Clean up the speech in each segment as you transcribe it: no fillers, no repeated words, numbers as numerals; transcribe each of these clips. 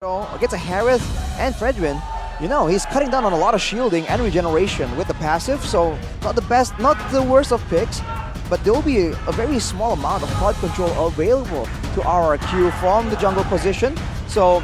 Against a Harith and Fredwin, you know, he's cutting down on a lot of shielding and regeneration with the passive, so not the best, not the worst of picks, but there will be a very small amount of card control available to RRQ from the jungle position, so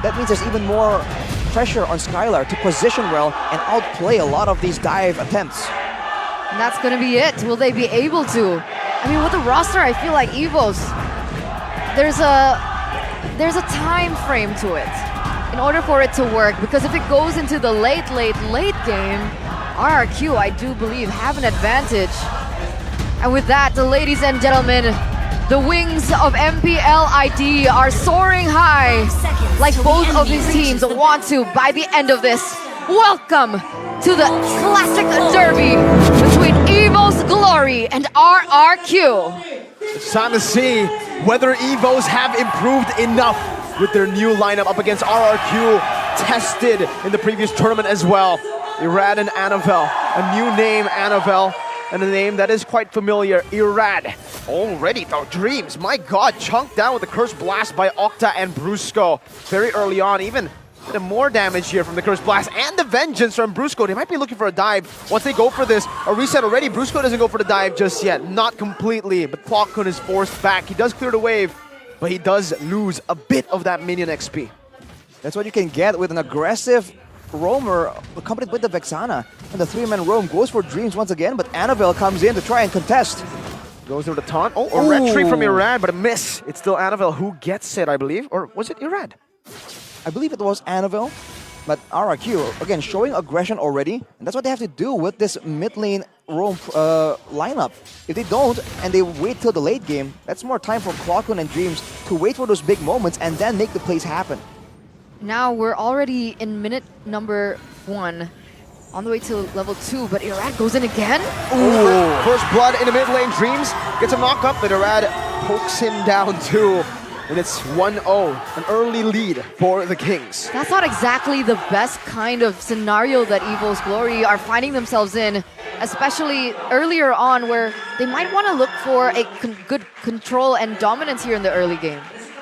that means there's even more pressure on Skylar to position well and outplay a lot of these dive attempts. And that's gonna be it. Will they be able to? I mean, with the roster, I feel like EVOS, there's a time frame to it in order for it to work, because if it goes into the late game, RRQ, I do believe, have an advantage. And with that, ladies and gentlemen, the wings of MPL ID are soaring high, like both of these teams want to by the end of this. Welcome to the classic derby between EVOS Glory and RRQ. It's time to see whether EVOS have improved enough with their new lineup up against RRQ, tested in the previous tournament as well. Irad and Anavel, a new name, Anavel, and a name that is quite familiar, Irad. Already though, Dreams, my god, chunked down with the Curse Blast by Octa and Brusco very early on, even bit of more damage here from the Curse Blast and the Vengeance from Brusco. They might be looking for a dive. Once they go for this, a reset already. Brusco doesn't go for the dive just yet. Not completely, but Plotkin is forced back. He does clear the wave, but he does lose a bit of that minion XP. That's what you can get with an aggressive roamer accompanied with the Vexana. And the three-man roam goes for Dreams once again, but Anavel comes in to try and contest. Goes through the taunt. Oh, a retreat from Irad, but a miss. It's still Anavel who gets it, I believe. Or was it Irad? I believe it was Anavel, but RRQ, again, showing aggression already. And that's what they have to do with this mid lane roam lineup. If they don't, and they wait till the late game, that's more time for Plotkin and Dreams to wait for those big moments and then make the plays happen. Now we're already in minute number 1, on the way to level 2, but Irad goes in again? Ooh. First blood in the mid lane. Dreams gets a knock up, but Irad pokes him down too. And it's 1-0, an early lead for the Kings. That's not exactly the best kind of scenario that EVOS Glory are finding themselves in, especially earlier on, where they might want to look for a good control and dominance here in the early game.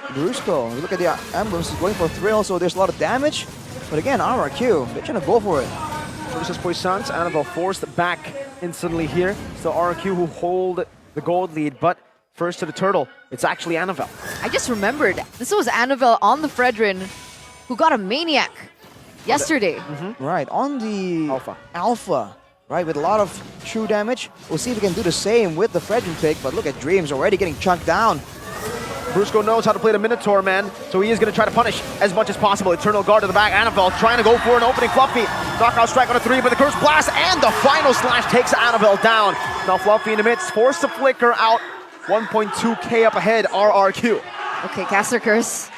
Brusco, look at the emblems, he's going for Thrill, so there's a lot of damage. But again, RRQ, they're trying to go for it. Versus Poissons, Anavel forced back instantly here. So RRQ who hold the gold lead, but first to the turtle, it's actually Anavel. I just remembered, this was Anavel on the Fredrin, who got a Maniac yesterday. Right, on the Alpha, right, with a lot of true damage. We'll see if we can do the same with the Fredrin pick, but look at Dreams already getting chunked down. Brusco knows how to play the Minotaur, man, so he is going to try to punish as much as possible. Eternal Guard to the back, Anavel trying to go for an opening Fluffy. Knockout strike on a 3, but the Curse Blast and the final slash takes Anavel down. Now Fluffy in the midst, forced to flicker out. 1.2k up ahead, RRQ. Okay, Caster Curse.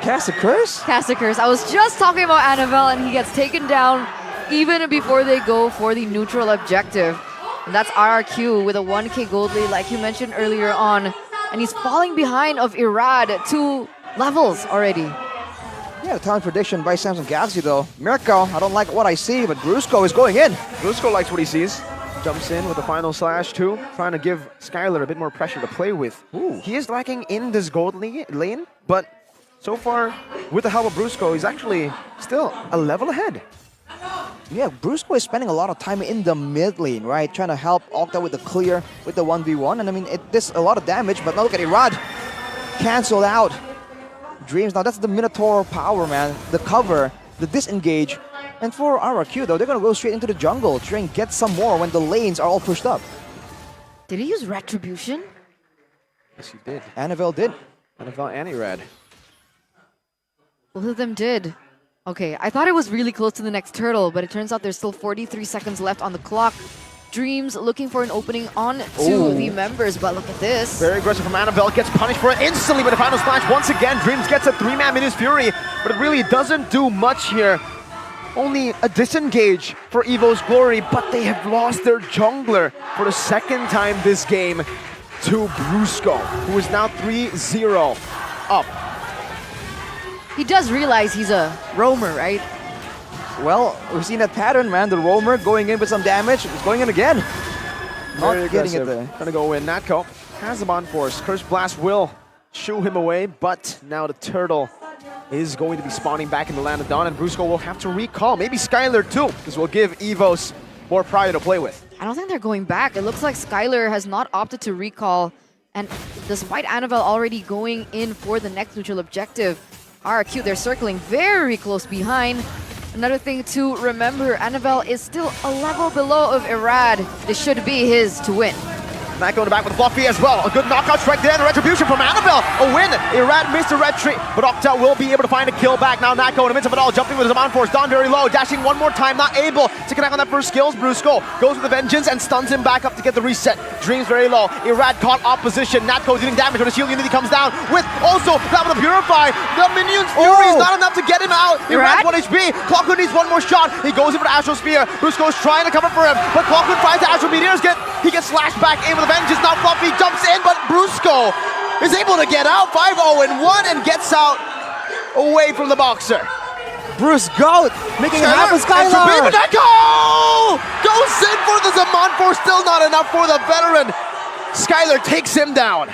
Caster Curse? Caster Curse. I was just talking about Anavel, and he gets taken down even before they go for the neutral objective. And that's RRQ with a 1k gold lead, like you mentioned earlier on. And he's falling behind of Irad 2 levels already. Yeah, the talent prediction by Samsung Galaxy though. Mirko, I don't like what I see, but Brusco is going in. Brusco likes what he sees. Jumps in with the final slash too, trying to give Skylar a bit more pressure to play with. Ooh. He is lacking in this gold lane, but so far, with the help of Brusco, he's actually still a level ahead. Yeah, Brusco is spending a lot of time in the mid lane, right? Trying to help Octa with the clear, with the 1v1. And I mean, it does a lot of damage, but now look at Irad. Cancelled out. Dreams, now that's the Minotaur power, man. The cover, the disengage. And for RRQ though, they're going to go straight into the jungle, try and get some more when the lanes are all pushed up. Did he use Retribution? Yes, he did. Anavel did. Anavel and Irad. Both of them did. Okay, I thought it was really close to the next turtle, but it turns out there's still 43 seconds left on the clock. Dreams looking for an opening on to the members, but look at this. Very aggressive from Anavel, gets punished for it instantly with the final splash. Once again, Dreams gets a 3-man Minions Fury, but it really doesn't do much here. Only a disengage for EVOS Glory, but they have lost their jungler for the second time this game to Brusco, who is now 3-0 up. He does realize he's a roamer, right? Well, we've seen that pattern, man. The roamer going in with some damage. It's going in again. Not getting it there. Trying to go in. Natko has the Bond Force. Curse Blast will shoo him away, but now the turtle is going to be spawning back in the land of Dawn, and Brusco will have to recall. Maybe Skylar too. This will give EVOS more pride to play with. I don't think they're going back. It looks like Skylar has not opted to recall. And despite Annabelle already going in for the next neutral objective, RRQ, they're circling very close behind. Another thing to remember, Annabelle is still a level below of Irad. This should be his to win. Not going back with Fluffy as well. A good knockout strike there. The retribution from Annabelle. A win. Irad missed the retreat, but Octa will be able to find a kill back. Now Nako in the midst of it all, jumping with his Zaman Force. Don very low, dashing one more time, not able to connect on that first skills. Brusco goes with the Vengeance and stuns him back up to get the reset. Dreams very low. Irad caught opposition. Natko's dealing damage when the Shield Unity comes down with also that with the Purify. The Minion's Fury is not enough to get him out. Irad's 1 HP. Clockwood needs one more shot. He goes in for the Astral Spear. Brusco's trying to cover for him, but Clockwood tries to Astral Meteors. He gets slashed back in with a Vengeance. Now Fluffy jumps in, but Brusco is able to get out 5-0-1 and gets out away from the boxer. Bruce Goat making it happen. Skylar! Nako goes in for the Zaman Force, still not enough for the veteran. Skylar takes him down.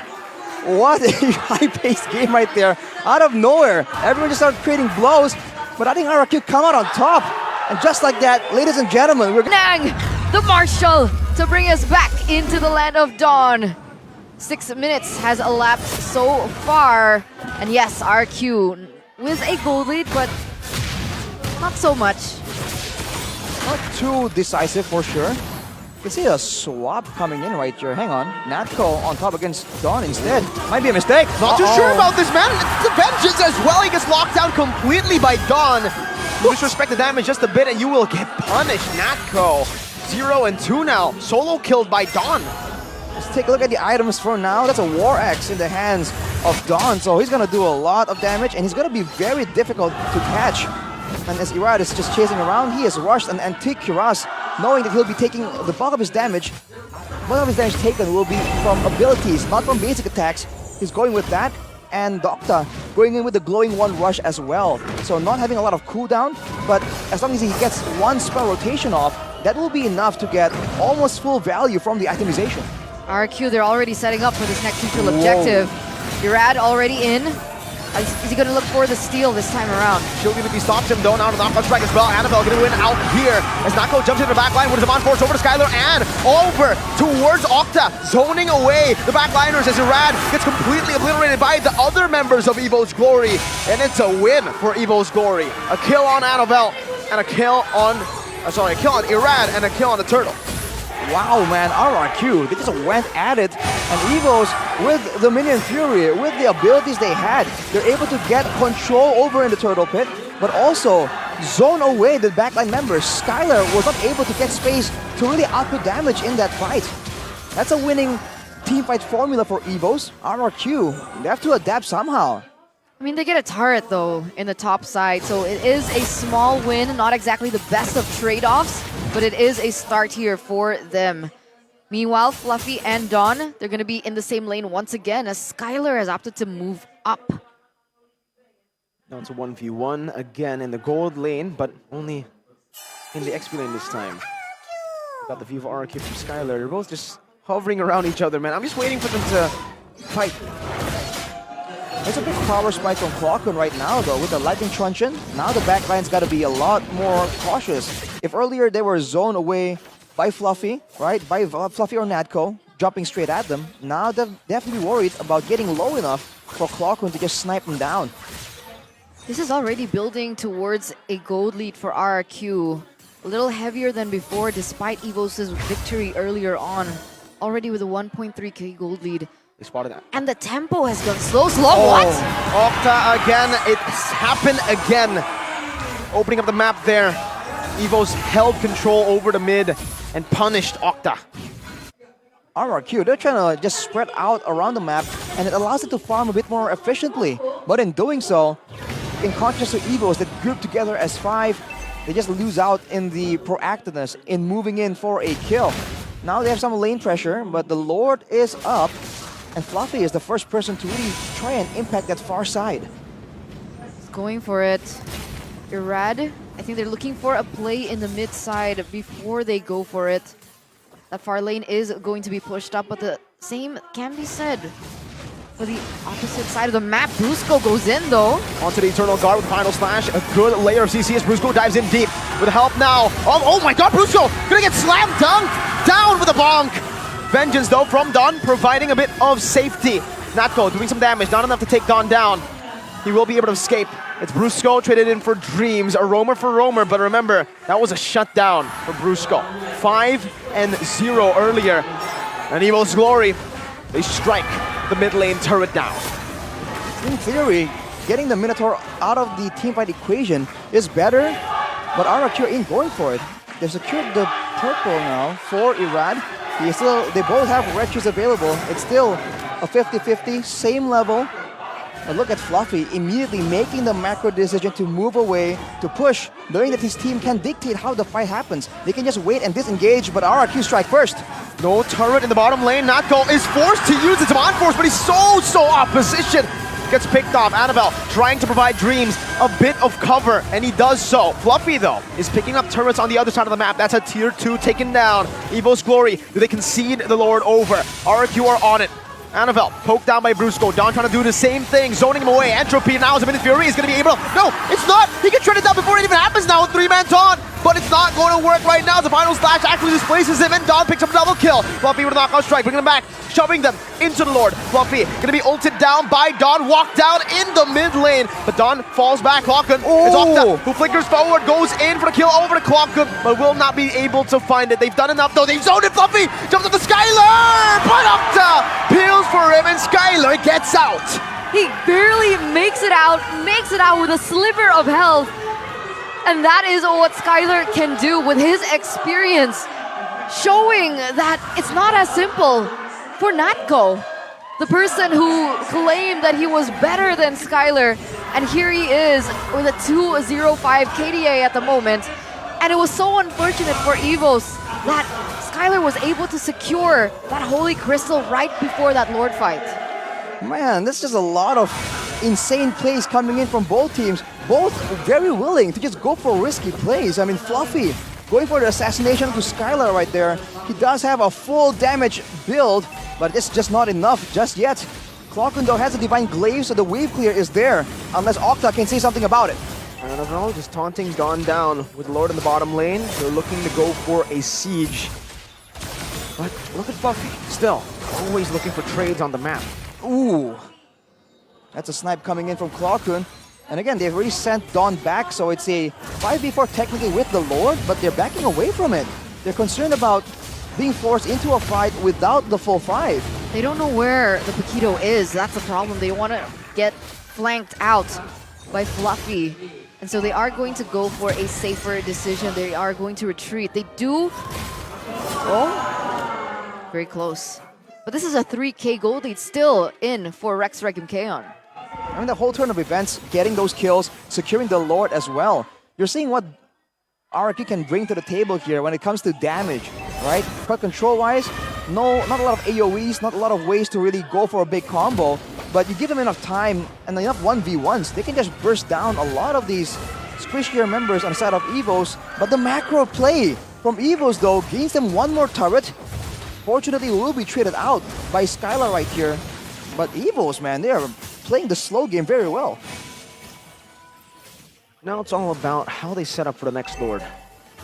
What a high-paced game right there. Out of nowhere, everyone just started creating blows, but I think RRQ come out on top. And just like that, ladies and gentlemen, we're Nang, the Marshal, to bring us back into the land of Dawn. 6 minutes has elapsed so far. And yes, RQ with a gold lead, but not so much. not too decisive for sure. You see a swap coming in right here. Hang on. Natko on top against Dawn instead. Might be a mistake. Not too sure about this, man. It's the Vengeance as well. He gets locked down completely by Dawn. You disrespect the damage just a bit and you will get punished. Natko, 0 and 2 now. Solo killed by Dawn. Let's take a look at the items for now. That's a War Axe in the hands of Dawn. So he's going to do a lot of damage and he's going to be very difficult to catch. And as Irad is just chasing around, he has rushed an Antique Cuirass, knowing that he'll be taking the bulk of his damage. Bulk of his damage taken will be from abilities, not from basic attacks. He's going with that. And Docta going in with the Glowing One Rush as well. So not having a lot of cooldown, but as long as he gets one spell rotation off, that will be enough to get almost full value from the itemization. RQ, they're already setting up for this next neutral objective. Irad already in. Is he going to look for the steal this time around? Shield Unity stops him though, now to knockout strike as well. Annabelle going to win out here as Nako jumps into the back line with his Zaman Force over to Skylar and over towards Octa, zoning away the backliners as Irad gets completely obliterated by the other members of EVO's Glory. And it's a win for EVO's Glory. A kill on Annabelle and a kill on, a kill on Irad and a kill on the Turtle. Wow, man, RRQ, they just went at it, and EVOS, with the Minion Fury, with the abilities they had, they're able to get control over in the Turtle Pit, but also zone away the backline members. Skylar was not able to get space to really output damage in that fight. That's a winning teamfight formula for EVOS. RRQ, they have to adapt somehow. I mean, they get a turret, though, in the top side, so it is a small win, not exactly the best of trade-offs, but it is a start here for them. Meanwhile, Fluffy and Dawn, they're going to be in the same lane once again, as Skylar has opted to move up. Now it's a 1v1 again in the gold lane, but only in the XP lane this time. Got the view of RRQ from Skylar. They're both just hovering around each other, man. I'm just waiting for them to fight. There's a big power spike on Clockun right now, though, with the Lightning Truncheon. Now the backline's got to be a lot more cautious. If earlier they were zoned away by Fluffy, right, by Fluffy or Natko, jumping straight at them, now they're definitely worried about getting low enough for Clockun to just snipe them down. This is already building towards a gold lead for RRQ. A little heavier than before, despite EVOS' victory earlier on. Already with a 1.3k gold lead. They spotted that. And the tempo has gone slow. What? Octa again, it's happened again. Opening up the map there. EVOS held control over the mid and punished Octa. RRQ, they're trying to just spread out around the map, and it allows it to farm a bit more efficiently. But in doing so, in contrast to EVOS that group together as 5, they just lose out in the proactiveness in moving in for a kill. Now they have some lane pressure, but the Lord is up. And Fluffy is the first person to really try and impact that far side. He's going for it. Irad, I think they're looking for a play in the mid side before they go for it. That far lane is going to be pushed up, but the same can be said For the opposite side of the map, Brusco goes in though. Onto the Eternal Guard with Final Slash. A good layer of CC as Brusco dives in deep. With help now. Oh my god, Brusco gonna get slam dunked down with a bonk. Vengeance though from Don, providing a bit of safety. Natko doing some damage, not enough to take Don down. He will be able to escape. It's Brusco traded in for Dreams, a roamer for roamer, but remember, that was a shutdown for Brusco. 5-0 earlier. And EVOS Glory, they strike the mid lane turret down. In theory, getting the Minotaur out of the teamfight equation is better, but RRQ ain't going for it. They secured the purple now for Irad. They both have red shoes available. It's still a 50-50, same level. But look at Fluffy immediately making the macro decision to move away, to push, knowing that his team can dictate how the fight happens. They can just wait and disengage, but RRQ strike first. No turret in the bottom lane. Natko is forced to use its on force, but he's so off position. Gets picked off. Annabelle trying to provide Dreams a bit of cover, and he does so. Fluffy, though, is picking up turrets on the other side of the map. That's a tier 2 taken down. EVOS Glory, do they concede the Lord over? RRQ are on it. Annabelle poked down by Brusco. Don trying to do the same thing, zoning him away. Entropy now as a Minute Fury is going to be able to... No, it's not! He can shred it down before it even happens now with 3-man taunt! But it's not going to work right now. The Final Slash actually displaces him, and Don picks up a double kill. Fluffy with a knockout strike, bringing him back, shoving them into the Lord. Fluffy going to be ulted down by Don, walked down in the mid lane. But Don falls back. Octa is Octa, who flickers forward, goes in for the kill over to Clockun, but will not be able to find it. They've done enough though. They've zoned it. Fluffy jumps up to Skylar, but Octa peels for him, and Skylar gets out. He barely makes it out with a sliver of health. And that is what Skylar can do with his experience, showing that it's not as simple for Natko, the person who claimed that he was better than Skylar. And here he is with a 2-0-5 KDA at the moment. And it was so unfortunate for EVOS that Skylar was able to secure that Holy Crystal right before that Lord fight. Man, this is just a lot of insane plays coming in from both teams. Both very willing to just go for risky plays. I mean, Fluffy going for the assassination to Skylar right there. He does have a full damage build, but it's just not enough just yet. Clockun though has a Divine Glaive, so the wave clear is there, unless Octa can say something about it. I don't know, just taunting Don down with Lord in the bottom lane. They're looking to go for a siege. But look at Fluffy, still always looking for trades on the map. Ooh, that's a snipe coming in from Clockun. And again, they've already sent Dawn back, so it's a 5v4 technically with the Lord, but they're backing away from it. They're concerned about being forced into a fight without the full 5. They don't know where the Paquito is. That's the problem. They want to get flanked out by Fluffy. And so they are going to go for a safer decision. They are going to retreat. They do... Oh, very close. But this is a 3k gold lead still in for Rex Reg and Kaon. I mean, the whole turn of events, getting those kills, securing the Lord as well. You're seeing what RRQ can bring to the table here when it comes to damage, right? But control-wise, not a lot of AoEs, not a lot of ways to really go for a big combo, but you give them enough time and enough 1v1s, they can just burst down a lot of these squishier members on the side of EVOS. But the macro play from EVOS, though, gains them one more turret. Fortunately, will be traded out by Skylar right here. But EVOS, man, they are playing the slow game very well. Now it's all about how they set up for the next Lord.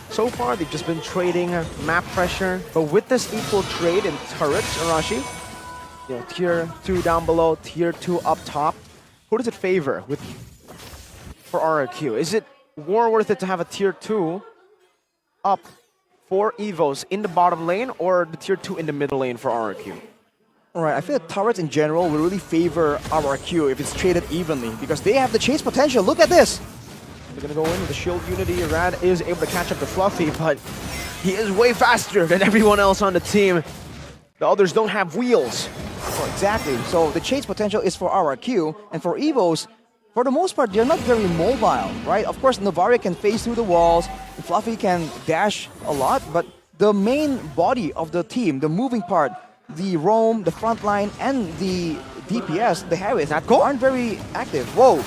So far, they've just been trading map pressure, but with this equal trade in turrets, Arashi, you know, tier 2 down below, tier 2 up top, who does it favor for RRQ? Is it more worth it to have a tier 2 up for EVOS in the bottom lane, or the tier 2 in the middle lane for RRQ? Alright, I feel that turrets in general will really favor RRQ if it's traded evenly, because they have the chase potential. Look at this! They're gonna go in with the shield unity. Rad is able to catch up to Fluffy, but he is way faster than everyone else on the team. The others don't have wheels. Oh, exactly. So the chase potential is for RRQ, and for EVOS, for the most part, they're not very mobile, right? Of course, Novaria can phase through the walls, Fluffy can dash a lot, but the main body of the team, the moving part, the roam, the front line, and the DPS, the Harris, aren't very active. Whoa!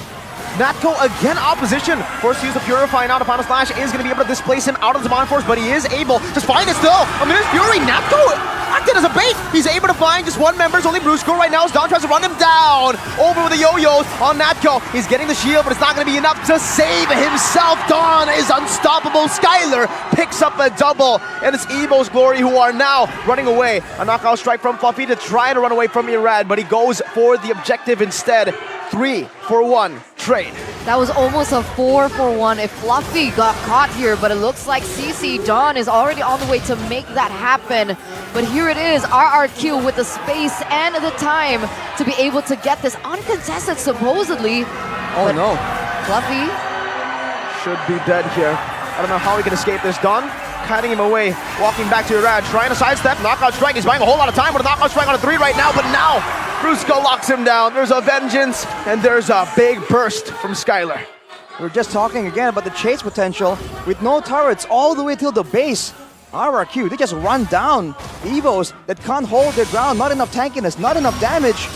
Natko again opposition. Forced to use the Purify now. The Final Slash is going to be able to displace him out of the Zaman Force, but he is able to find it still. A Minute's Fury. Natko acted as a bait. He's able to find just one member. It's only Brusco right now as Don tries to run him down. Over with the yo-yos on Natko. He's getting the shield, but it's not going to be enough to save himself. Don is unstoppable. Skyler picks up a double, and it's EVOS Glory who are now running away. A knockout strike from Fluffy to try to run away from Irad, but he goes for the objective instead. 3-for-1 trade. That was almost a 4-for-1 if Fluffy got caught here, but it looks like CC Dawn is already on the way to make that happen. But here it is, RRQ with the space and the time to be able to get this uncontested, supposedly. Oh no. Fluffy Should be dead here. I don't know how he can escape this. Don kiting him away, walking back to Irad, trying to sidestep. Knockout strike. He's buying a whole lot of time with a knockout strike on a 3 right now, but now Brusco locks him down. There's a vengeance, and there's a big burst from Skyler. We're just talking again about the chase potential with no turrets all the way till the base. RRQ, they just run down EVOS that can't hold their ground. Not enough tankiness, not enough damage.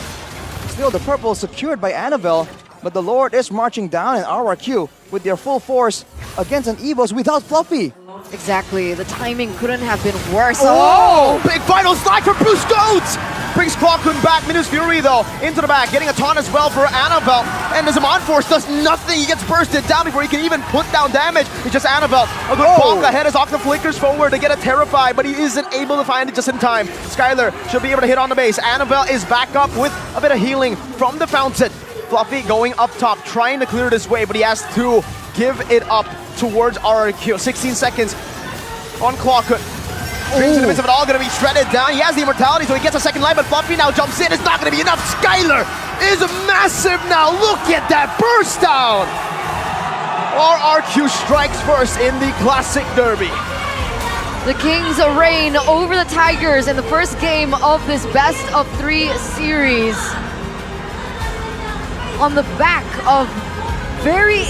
Still, the purple is secured by Annabelle, but the Lord is marching down, and RRQ with their full force against an EVOS without Fluffy. Exactly, the timing couldn't have been worse. Oh! Big final slide for Bruce Goats! Brings Clockhood back. Minus Fury, though, into the back, getting a taunt as well for Annabelle. And the Zaman Force does nothing. He gets bursted down before he can even put down damage. It's just Annabelle. A good bonk ahead as Octa flickers forward to get a Terrify, but he isn't able to find it just in time. Skyler should be able to hit on the base. Annabelle is back up with a bit of healing from the fountain. Fluffy going up top, trying to clear this way, but he has to give it up towards RRQ. 16 seconds on Clockhood. Dreams in the midst of it all going to be shredded down. He has the immortality, so he gets a second life, but Fluffy now jumps in. It's not going to be enough. Skyler is massive now. Look at that burst down. RRQ strikes first in the Classic Derby. The Kings reign over the Tigers in the first game of this best of 3 series. On the back of very